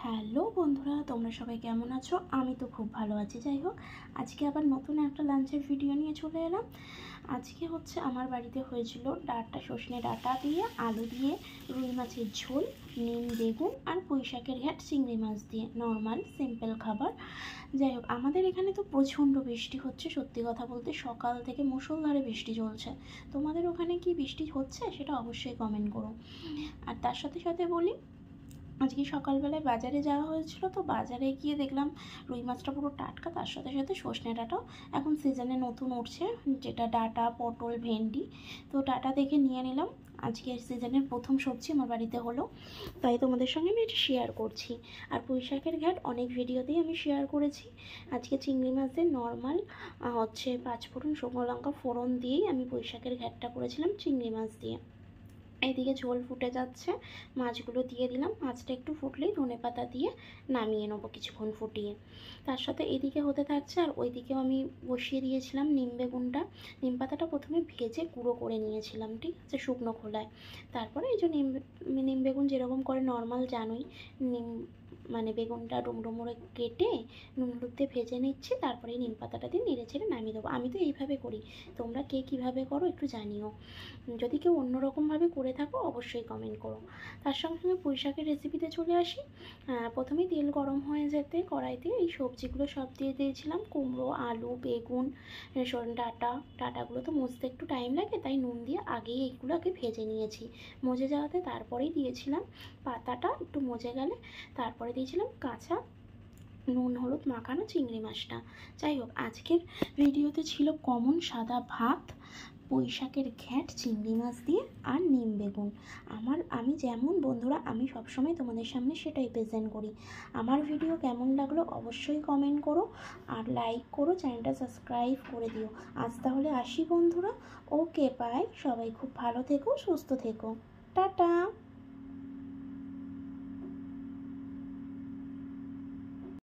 Hello বন্ধুরা, তোমরা সবাই কেমন আছো? আমি তো খুব ভালো আছি। যাই হোক, আজকে আবার নতুন একটা লাঞ্চের ভিডিও নিয়ে চলে এলাম। আজকে হচ্ছে আমার বাড়িতে হয়েছিল ডাঁটা, সজনে ডাঁটা দিয়ে, আলু দিয়ে, রুই মাছের ঝোল, নিম বেগুন আর পুঁই শাকের ঘ্যাট, চিংড়ি মাছ দিয়ে। নর্মাল সিম্পল খাবার। যাই হোক, আমাদের এখানে তো প্রচণ্ড বৃষ্টি হচ্ছে। সত্যি কথা বলতে সকাল থেকে মুষলধারে বৃষ্টি চলছে। তোমাদের ওখানে কি বৃষ্টি হচ্ছে সেটা অবশ্যই কমেন্ট করো। আর তার সাথে সাথে বলি, আজকে সকালবেলায় বাজারে যাওয়া হয়েছিল, তো বাজারে গিয়ে দেখলাম রুই মাছটা পুরো টাটকা, তার সাথে সাথে সজনে ডাঁটাও এখন সিজনে নতুন উঠছে, যেটা ডাঁটা, পটল, ভেন্ডি। তো ডাঁটা দেখে নিয়ে নিলাম। আজকের সিজনের প্রথম সবজি আমার বাড়িতে হলো, তাই তোমাদের সঙ্গে আমি এটা শেয়ার করছি। আর পুঁই শাকের ঘ্যাট অনেক ভিডিওতেই আমি শেয়ার করেছি। আজকে চিংড়ি মাছের নর্মাল হচ্ছে 5 ফোড়ন, শুকনো লঙ্কা ফোড়ন দিয়েই আমি পুঁই শাকের ঘ্যাটটা করেছিলাম চিংড়ি মাছ দিয়ে। এদিকে ঝোল ফুটে যাচ্ছে, মাছগুলো দিয়ে দিলাম। মাছটা একটু ফুটলেই ধনেপাতা দিয়ে নামিয়ে নেবো কিছুক্ষণ ফুটিয়ে। তার সাথে এদিকে হতে থাকছে, আর ওইদিকেও আমি বসিয়ে দিয়েছিলাম নিম বেগুনটা। নিম পাতাটা প্রথমে ভেজে গুঁড়ো করে নিয়েছিলাম, ঠিক আছে, শুকনো খোলায়। তারপরে এই যে নিম বেগুন যেরকম করে নর্মাল জানোই, নিম বেগুনটা ডুমডুমো কেটে নুন হলুদ দিয়ে ভেজে নিচ্ছি, তারপরে নিম পাতাটা দিয়ে নেড়ে ছেড়ে নামিয়ে দেবো। আমি তো এইভাবে করি, তোমরা কে কীভাবে করো একটু জানিও। যদি কেউ অন্যরকমভাবে করে থাকো অবশ্যই কমেন্ট করো। তার সঙ্গে সঙ্গে পুঁই শাকের রেসিপিতে চলে আসি। প্রথমেই তেল গরম হয়ে যেতে কড়াইতে এই সবজিগুলো সব দিয়ে দিয়েছিলাম। কুমড়ো, আলু, বেগুন, ডাঁটাগুলো তো মুছতে একটু টাইম লাগে, তাই নুন দিয়ে আগেই এইগুলো আগে ভেজে নিয়েছি। মজে যাওয়াতে তারপরেই দিয়েছিলাম পাতাটা, একটু মজে গেলে তারপরে দিয়েছিলাম কাঁচা নুন হলুদ মাখানো চিংড়ি মাছটা। যাই হোক, আজকের ভিডিওতে ছিল কমন সাদা ভাত, পুঁই শাকের ঘ্যাট, চিংড়ি মাছ দিয়ে আর নিম বেগুন। আমি যেমন বন্ধুরা, আমি সবসময় তোমাদের সামনে সেটাই প্রেজেন্ট করি। আমার ভিডিও কেমন লাগলো অবশ্যই কমেন্ট করো, আর লাইক করো, চ্যানেলটা সাবস্ক্রাইব করে দিও। আজ তাহলে আসি বন্ধুরা। ওকে, বাই। সবাই খুব ভালো থেকো, সুস্থ থেকো। টাটা।